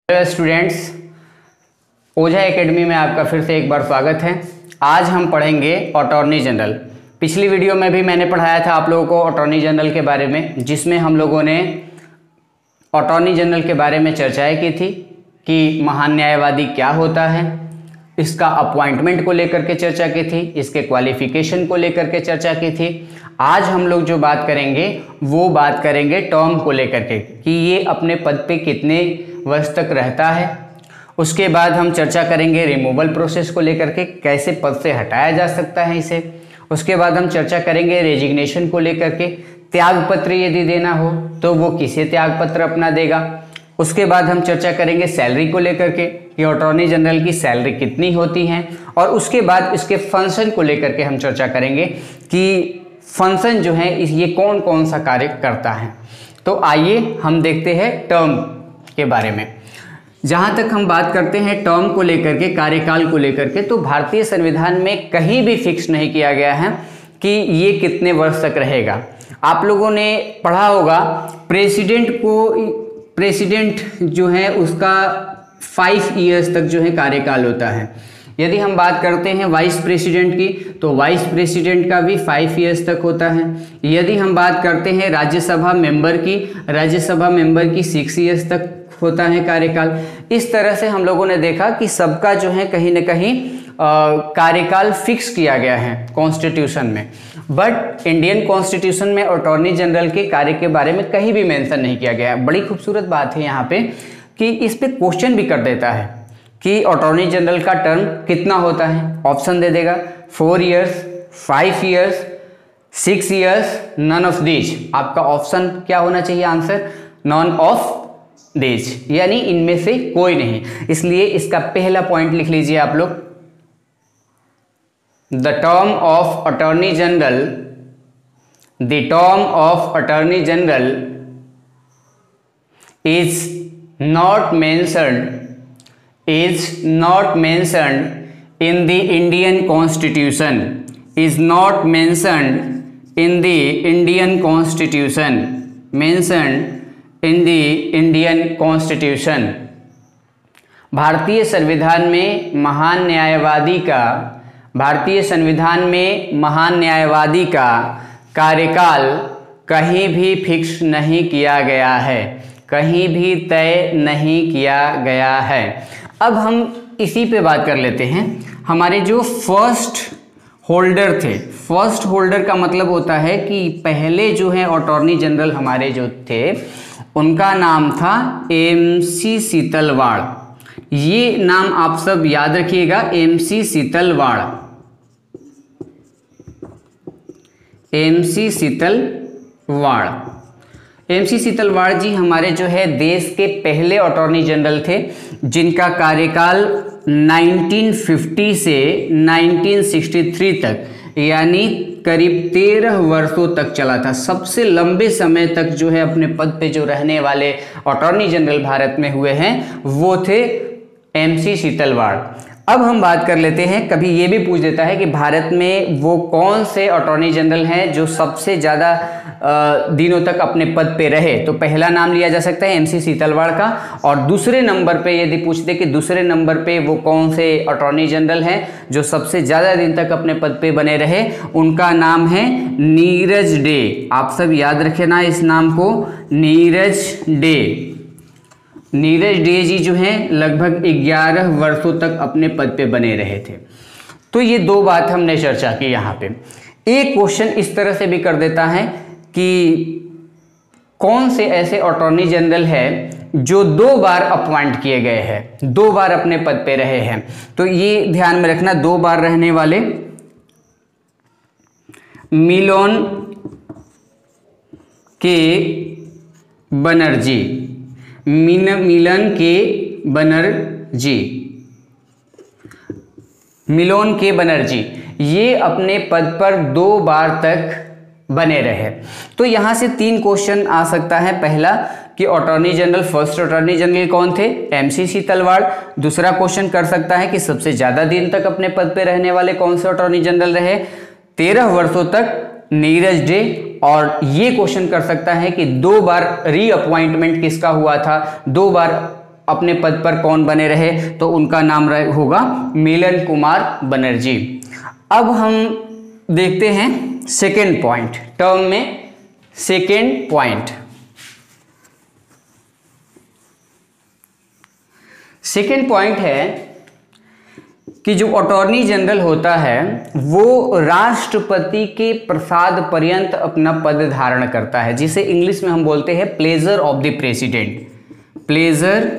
Hello students, ओझा academy में आपका फिर से एक बार स्वागत है। आज हम पढ़ेंगे अटॉर्नी जनरल। पिछली वीडियो में भी मैंने पढ़ाया था आप लोगों को अटॉर्नी जनरल के बारे में, जिसमें हम लोगों ने अटॉर्नी जनरल के बारे में चर्चाएं की थी कि महान न्यायवादी क्या होता है, इसका अपॉइंटमेंट को लेकर के चर्चा की थी, इसके क्वालिफिकेशन को लेकर के चर्चा की थी। आज हम लोग जो बात करेंगे वो बात करेंगे टर्म को लेकर के कि ये अपने पद पे कितने वर्ष तक रहता है। उसके बाद हम चर्चा करेंगे रिमूवल प्रोसेस को लेकर के, कैसे पद से हटाया जा सकता है इसे। उसके बाद हम चर्चा करेंगे रेजिग्नेशन को लेकर के, त्यागपत्र यदि देना हो तो वो किसे त्यागपत्र अपना देगा। उसके बाद हम चर्चा करेंगे सैलरी को लेकर के कि अटॉर्नी जनरल की सैलरी कितनी होती है। और उसके बाद इसके फंक्शन को लेकर के हम चर्चा करेंगे कि फंक्शन जो है ये कौन कौन सा कार्य करता है। तो आइए हम देखते हैं टर्म के बारे में। जहाँ तक हम बात करते हैं टर्म को लेकर के, कार्यकाल को लेकर के, तो भारतीय संविधान में कहीं भी फिक्स नहीं किया गया है कि ये कितने वर्ष तक रहेगा। आप लोगों ने पढ़ा होगा प्रेसिडेंट जो है उसका 5 ईयर्स तक जो है कार्यकाल होता है। यदि हम बात करते हैं वाइस प्रेसिडेंट की तो वाइस प्रेसिडेंट का भी 5 ईयर्स तक होता है। यदि हम बात करते हैं राज्यसभा मेंबर की 6 ईयर्स तक होता है कार्यकाल। इस तरह से हम लोगों ने देखा कि सबका जो है कहीं ना कहीं कार्यकाल फिक्स किया गया है कॉन्स्टिट्यूशन में। बट इंडियन कॉन्स्टिट्यूशन में अटॉर्नी जनरल के कार्य के बारे में कहीं भी मेंशन नहीं किया गया है। बड़ी खूबसूरत बात है यहाँ पे कि इस पे क्वेश्चन भी कर देता है कि अटॉर्नी जनरल का टर्म कितना होता है। ऑप्शन दे देगा 4 years, 5 years, 6 years, none of these. आपका ऑप्शन क्या होना चाहिए आंसर? नॉन ऑफ दीज, यानी इनमें से कोई नहीं। इसलिए इसका पहला पॉइंट लिख लीजिए आप लोग, the term of attorney general, the term of attorney general is not mentioned in the Indian Constitution, is not mentioned in the Indian Constitution, mentioned in the Indian Constitution। भारतीय संविधान में महान न्यायवादी का कार्यकाल कहीं भी फिक्स नहीं किया गया है, कहीं भी तय नहीं किया गया है। अब हम इसी पे बात कर लेते हैं। हमारे जो फर्स्ट होल्डर थे, फर्स्ट होल्डर का मतलब होता है कि पहले जो है अटॉर्नी जनरल हमारे जो थे उनका नाम था MC सीतलवाड़। ये नाम आप सब याद रखिएगा, MC Setalvad, MC Setalvad. MC Setalvad जी हमारे जो है देश के पहले अटॉर्नी जनरल थे, जिनका कार्यकाल 1950 से 1963 तक, यानी करीब 13 वर्षों तक चला था। सबसे लंबे समय तक जो है अपने पद पे जो रहने वाले अटॉर्नी जनरल भारत में हुए हैं वो थे MC सीतलवाड़। अब हम बात कर लेते हैं, कभी ये भी पूछ देता है कि भारत में वो कौन से अटॉर्नी जनरल हैं जो सबसे ज़्यादा दिनों तक अपने पद पे रहे। तो पहला नाम लिया जा सकता है MC सीतलवाड़ का, और दूसरे नंबर पे यदि पूछ दे कि दूसरे नंबर पे वो कौन से अटॉर्नी जनरल हैं जो सबसे ज़्यादा दिन तक अपने पद पे बने रहे, उनका नाम है नीरज डे। आप सब याद रखें ना इस नाम को, नीरज डे। नीरज डे जी जो हैं लगभग 11 वर्षों तक अपने पद पे बने रहे थे। तो ये दो बात हमने चर्चा की यहाँ पे। एक क्वेश्चन इस तरह से भी कर देता है कि कौन से ऐसे अटॉर्नी जनरल है जो 2 बार अपॉइंट किए गए हैं, 2 बार अपने पद पे रहे हैं। तो ये ध्यान में रखना, 2 बार रहने वाले मिलोन के बनर्जी, मिलन के बनर्जी, ये अपने पद पर 2 बार तक बने रहे। तो यहां से 3 क्वेश्चन आ सकता है। पहला कि attorney general, first attorney general कौन थे? MC सीतलवाड़। दूसरा क्वेश्चन कर सकता है कि सबसे ज्यादा दिन तक अपने पद पे रहने वाले कौन से अटॉर्नी जनरल रहे? 13 वर्षों तक नीरज डे। और ये क्वेश्चन कर सकता है कि 2 बार रीअपॉइंटमेंट किसका हुआ था, 2 बार अपने पद पर कौन बने रहे, तो उनका नाम होगा मिलन कुमार बनर्जी। अब हम देखते हैं सेकेंड पॉइंट, टर्म में सेकेंड पॉइंट। सेकेंड पॉइंट है कि जो अटॉर्नी जनरल होता है वो राष्ट्रपति के प्रसाद पर्यंत अपना पद धारण करता है, जिसे इंग्लिश में हम बोलते हैं pleasure of the president. Pleasure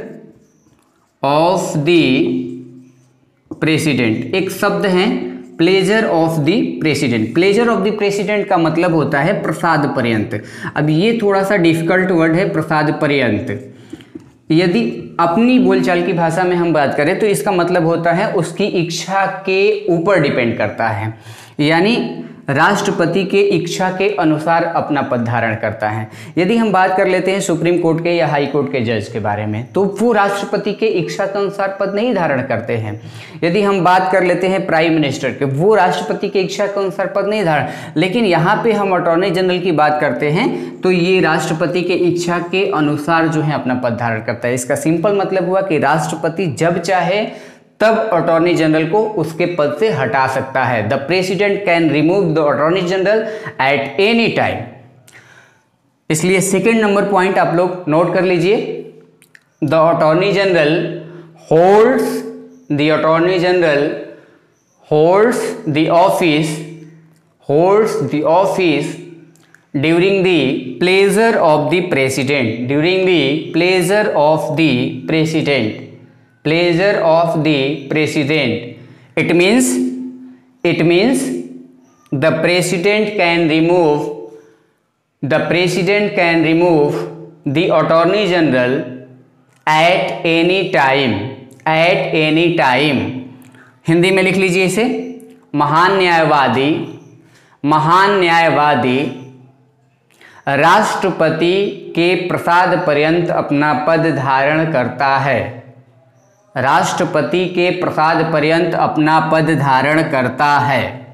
of the president एक शब्द है, pleasure of the president. Pleasure of the president का मतलब होता है प्रसाद पर्यंत। अब ये थोड़ा सा डिफिकल्ट वर्ड है, प्रसाद पर्यंत। यदि अपनी बोलचाल की भाषा में हम बात करें तो इसका मतलब होता है उसकी इच्छा के ऊपर डिपेंड करता है, यानी राष्ट्रपति के इच्छा के अनुसार अपना पद धारण करता है। यदि हम बात कर लेते हैं सुप्रीम कोर्ट के या हाई कोर्ट के जज के बारे में, तो वो राष्ट्रपति के इच्छा के अनुसार पद नहीं धारण करते हैं। यदि हम बात कर लेते हैं प्राइम मिनिस्टर के, वो राष्ट्रपति के इच्छा के अनुसार पद नहीं धारण, लेकिन यहाँ पे हम अटॉर्नी जनरल की बात करते हैं तो ये राष्ट्रपति के इच्छा के अनुसार जो है अपना पद धारण करता है। इसका सिंपल मतलब हुआ कि राष्ट्रपति जब चाहे तब अटॉर्नी जनरल को उसके पद से हटा सकता है। The president can remove the attorney general at any time. इसलिए सेकेंड नंबर पॉइंट आप लोग नोट कर लीजिए। The attorney general holds the office during the pleasure of the president. Pleasure of the president. It means the president can remove the attorney general at any time. Hindi में लिख लीजिए इसे, महान न्यायवादी राष्ट्रपति के प्रसाद पर्यंत अपना पद धारण करता है। राष्ट्रपति के प्रसाद पर्यंत अपना पद धारण करता है।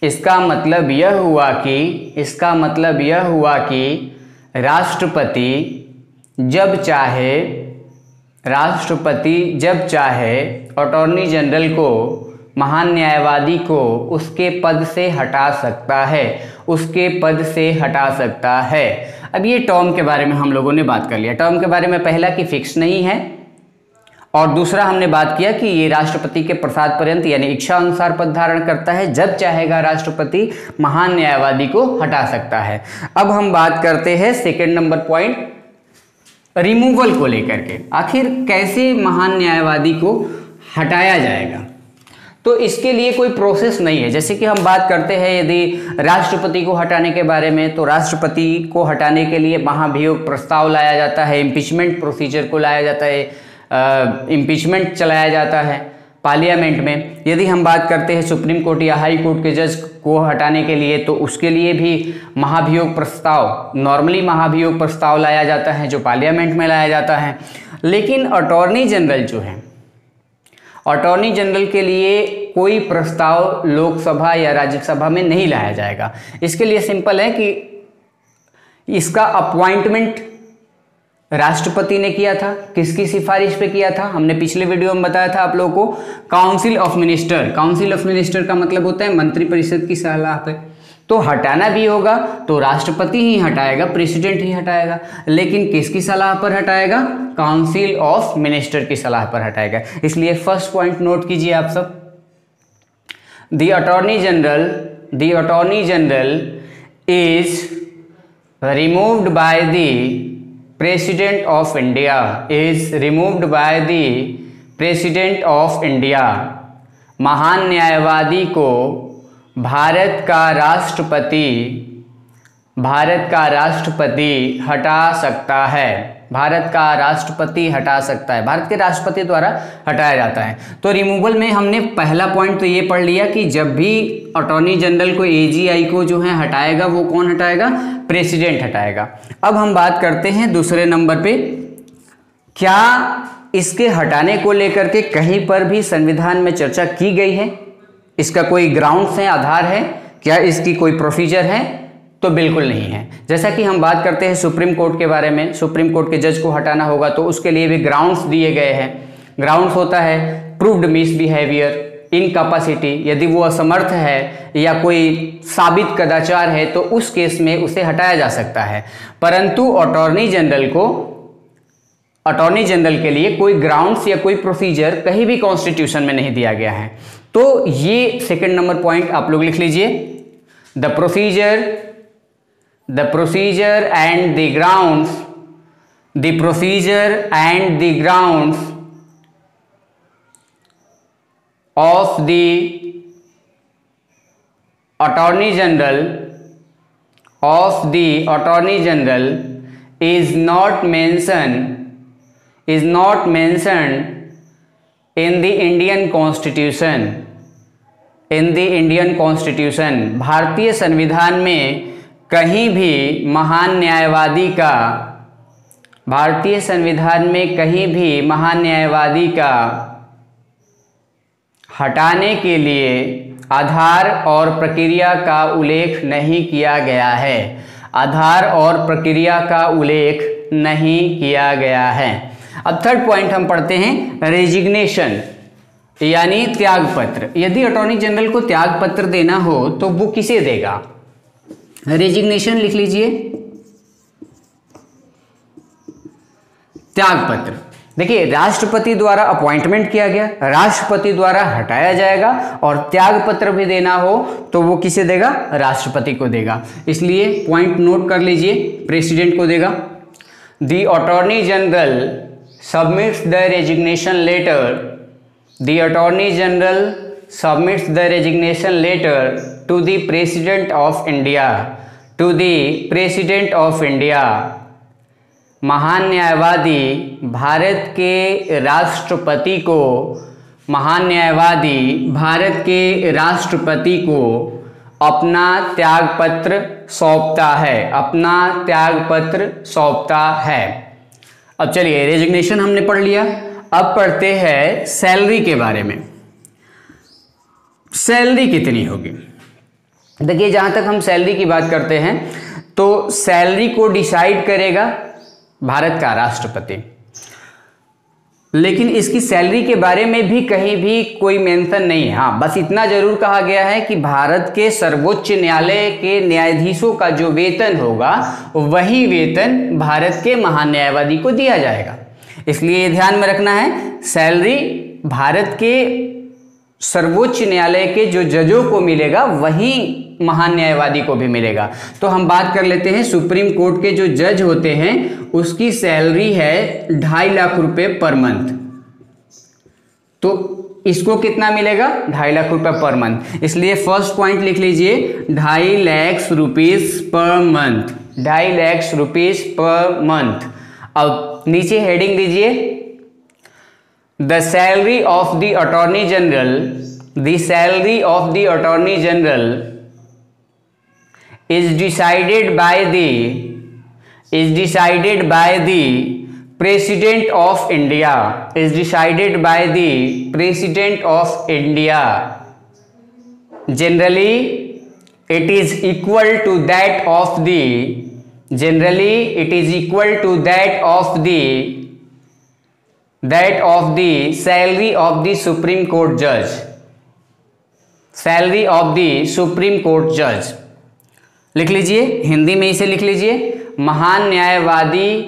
इसका मतलब यह हुआ कि राष्ट्रपति जब चाहे अटॉर्नी जनरल को, महान न्यायवादी को उसके पद से हटा सकता है। अब ये टर्म के बारे में हम लोगों ने बात कर लिया। टर्म के बारे में पहला कि फिक्स नहीं है, और दूसरा हमने बात किया कि ये राष्ट्रपति के प्रसाद पर्यंत यानी इच्छा अनुसार पद धारण करता है। जब चाहेगा राष्ट्रपति महान न्यायवादी को हटा सकता है। अब हम बात करते हैं सेकेंड नंबर पॉइंट, रिमूवल को लेकर के। आखिर कैसे महान न्यायवादी को हटाया जाएगा, तो इसके लिए कोई प्रोसेस नहीं है। जैसे कि हम बात करते हैं यदि राष्ट्रपति को हटाने के बारे में, तो राष्ट्रपति को हटाने के लिए महाभियोग प्रस्ताव लाया जाता है, इम्पीचमेंट प्रोसीजर को लाया जाता है, इम्पीचमेंट चलाया जाता है पार्लियामेंट में। यदि हम बात करते हैं सुप्रीम कोर्ट या हाई कोर्ट के जज को हटाने के लिए, तो उसके लिए भी महाभियोग प्रस्ताव लाया जाता है, जो पार्लियामेंट में लाया जाता है। लेकिन अटॉर्नी जनरल के लिए कोई प्रस्ताव लोकसभा या राज्यसभा में नहीं लाया जाएगा। इसके लिए सिंपल है कि इसका अपॉइंटमेंट राष्ट्रपति ने किया था। किसकी सिफारिश पे किया था, हमने पिछले वीडियो में बताया था आप लोगों को, काउंसिल ऑफ मिनिस्टर का मतलब होता है मंत्रिपरिषद की सलाह पे। तो हटाना भी होगा तो राष्ट्रपति ही हटाएगा, प्रेसिडेंट ही हटाएगा। लेकिन किसकी सलाह पर हटाएगा, काउंसिल ऑफ मिनिस्टर की सलाह पर हटाएगा। इसलिए फर्स्ट पॉइंट नोट कीजिए आप सब, the attorney general is removed by the president of India. महान न्यायवादी को भारत का राष्ट्रपति हटा सकता है। भारत के राष्ट्रपति द्वारा हटाया जाता है। तो रिमूवल में हमने पहला पॉइंट तो ये पढ़ लिया कि जब भी अटॉर्नी जनरल को, एजीआई को जो है हटाएगा, वो कौन हटाएगा, प्रेसिडेंट हटाएगा। अब हम बात करते हैं दूसरे नंबर पे, क्या इसके हटाने को लेकर के कहीं पर भी संविधान में चर्चा की गई है? इसका कोई ग्राउंड्स है, आधार है? क्या इसकी कोई प्रोसीजर है? तो बिल्कुल नहीं है। जैसा कि हम बात करते हैं सुप्रीम कोर्ट के बारे में, सुप्रीम कोर्ट के जज को हटाना होगा तो उसके लिए भी ग्राउंड्स दिए गए हैं। ग्राउंड्स होता है प्रूव्ड मिसबिहेवियर, इनकैपेसिटी, यदि वो असमर्थ है या कोई साबित कदाचार है तो उस केस में उसे हटाया जा सकता है। परंतु अटॉर्नी जनरल के लिए कोई ग्राउंड्स या कोई प्रोसीजर कहीं भी कॉन्स्टिट्यूशन में नहीं दिया गया है। तो ये सेकंड नंबर पॉइंट आप लोग लिख लीजिए, the procedure and the grounds of the Attorney General is not mentioned in the Indian Constitution। भारतीय संविधान में कहीं भी महान न्यायवादी का हटाने के लिए आधार और प्रक्रिया का उल्लेख नहीं किया गया है। अब थर्ड पॉइंट हम पढ़ते हैं रेजिग्नेशन यानी त्यागपत्र। यदि अटॉर्नी जनरल को त्यागपत्र देना हो तो वो किसे देगा? रेजिग्नेशन लिख लीजिए, त्यागपत्र। देखिए, राष्ट्रपति द्वारा अपॉइंटमेंट किया गया, राष्ट्रपति द्वारा हटाया जाएगा, और त्याग पत्र भी देना हो तो वो किसे देगा? राष्ट्रपति को देगा। इसलिए पॉइंट नोट कर लीजिए, प्रेसिडेंट को देगा। The attorney general submits the resignation letter to the president of India. महान न्यायवादी भारत के राष्ट्रपति को अपना त्यागपत्र सौंपता है। अब चलिए, रेजिग्नेशन हमने पढ़ लिया। अब पढ़ते हैं सैलरी के बारे में। सैलरी कितनी होगी? देखिए, जहां तक हम सैलरी की बात करते हैं तो सैलरी को डिसाइड करेगा भारत का राष्ट्रपति, लेकिन इसकी सैलरी के बारे में भी कहीं भी कोई मेंशन नहीं है। हाँ, बस इतना जरूर कहा गया है कि भारत के सर्वोच्च न्यायालय के न्यायाधीशों का जो वेतन होगा वही वेतन भारत के महान न्यायवादी को दिया जाएगा। इसलिए ये ध्यान में रखना है, सैलरी भारत के सर्वोच्च न्यायालय के जो जजों को मिलेगा वही महान न्यायवादी को भी मिलेगा। तो हम बात कर लेते हैं, सुप्रीम कोर्ट के जो जज होते हैं उसकी सैलरी है 2.5 लाख रुपए पर मंथ। तो इसको कितना मिलेगा? 2.5 लाख रुपए पर मंथ। इसलिए फर्स्ट पॉइंट लिख लीजिए, 2.5 lakh rupees per month, 2.5 lakh rupees per month. अब नीचे हेडिंग दीजिए, the salary of the attorney general is decided by the President of India। Generally it is equal to that of the salary of the Supreme Court judge। लिख लीजिए, हिंदी में इसे लिख लीजिए, महान न्यायवादी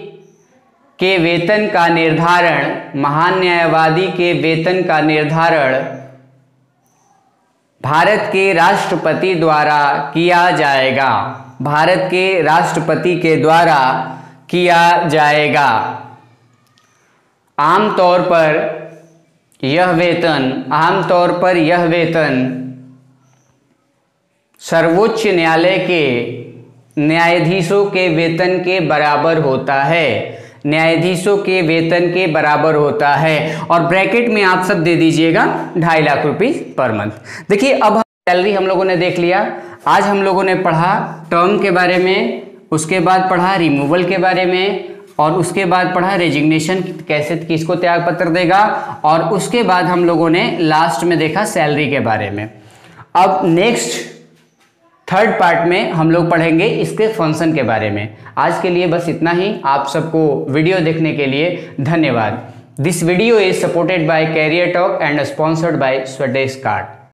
के वेतन का निर्धारण भारत के राष्ट्रपति द्वारा किया जाएगा। आमतौर पर यह वेतन सर्वोच्च न्यायालय के न्यायाधीशों के वेतन के बराबर होता है। और ब्रैकेट में आप सब दे दीजिएगा 2.5 लाख रुपीस पर मंथ। देखिए, अब सैलरी हम लोगों ने देख लिया। आज हम लोगों ने पढ़ा टर्म के बारे में, उसके बाद पढ़ा रिमूवल के बारे में, और उसके बाद पढ़ा रेजिग्नेशन कैसे किसको त्यागपत्र देगा, और उसके बाद हम लोगों ने लास्ट में देखा सैलरी के बारे में। अब नेक्स्ट थर्ड पार्ट में हम लोग पढ़ेंगे इसके फंक्शन के बारे में। आज के लिए बस इतना ही। आप सबको वीडियो देखने के लिए धन्यवाद। This video is supported by career talk and sponsored by Swadesh card.